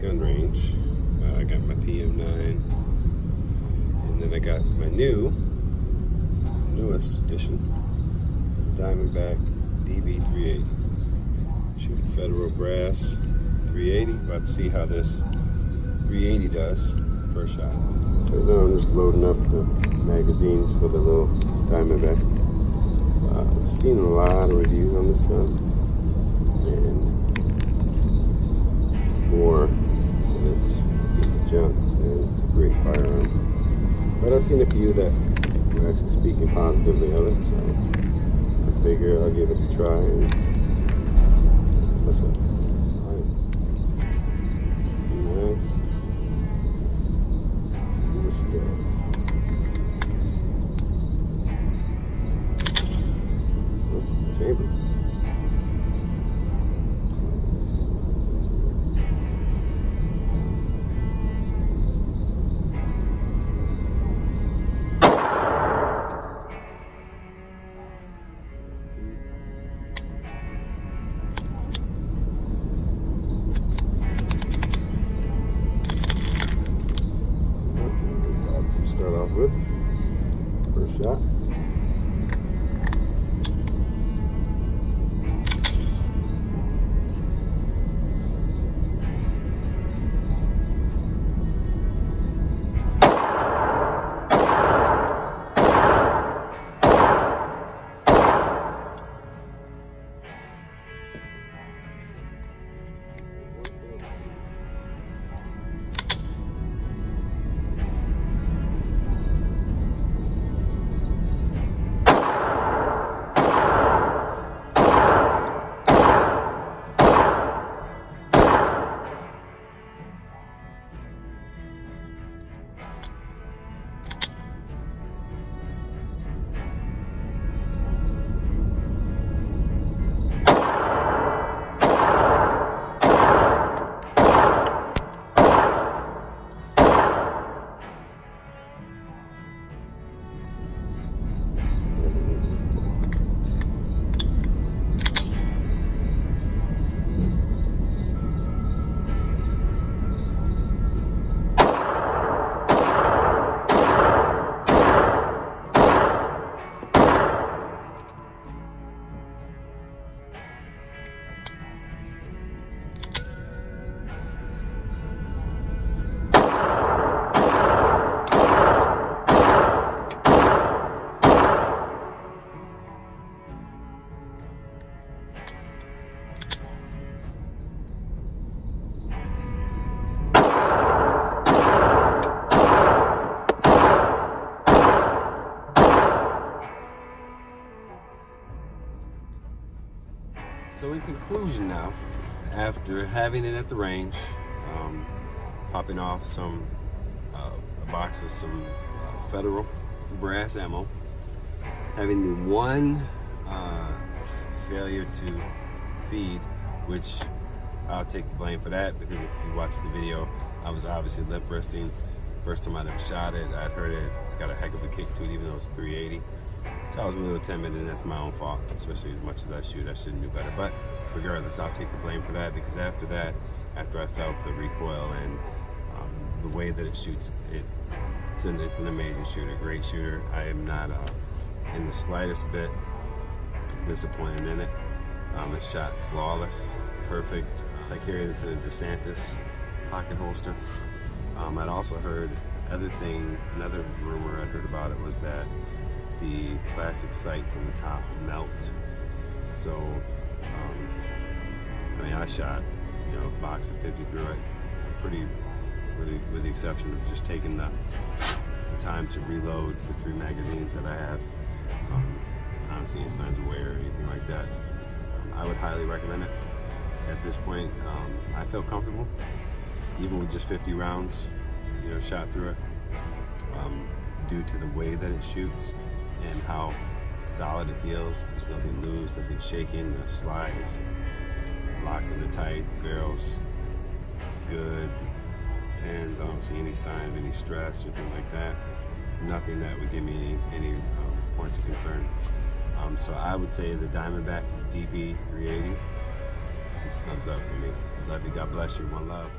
gun range. I got my PM9, and then I got my newest edition, the Diamondback DB380. Shooting federal brass 380. About to see how this 380 does. First shot. So now I'm just loading up the magazines for the little Diamondback. I've seen a lot of reviews on this gun, and more of it's junk, and it's a great firearm. But I've seen a few that are actually speaking positively of it, so I figure I'll give it a try and listen. Alright. Next. See what she does. Chamber. Start off with first shot. So in conclusion now, after having it at the range, popping off a box of some federal brass ammo, having the one failure to feed, which I'll take the blame for that, because if you watch the video, I was obviously lip resting. First time I'd ever shot it, I'd heard it. It's got a heck of a kick to it, even though it's 380. So I was a little timid, and that's my own fault, especially as much as I shoot. I shouldn't do better. But regardless, I'll take the blame for that, because after that, after I felt the recoil and the way that it shoots, it's an amazing shooter, great shooter. I am not in the slightest bit disappointed in it. It shot flawless, perfect. So I carry this in a DeSantis pocket holster. I'd also heard another rumor I'd heard about it was that the plastic sights on the top melt. So, I mean, I shot, a box of 50 through it, with the exception of just taking the time to reload the 3 magazines that I have. I don't see any signs of wear or anything like that. I would highly recommend it. At this point, I feel comfortable, even with just 50 rounds, shot through it, due to the way that it shoots and how solid it feels. There's nothing loose, nothing shaking. The slide is locked in the tight. The barrel's good. The pins, I don't see any sign of any stress or anything like that. Nothing that would give me any points of concern. So I would say the Diamondback DB380, it's thumbs up for me. Love you. God bless you. One love.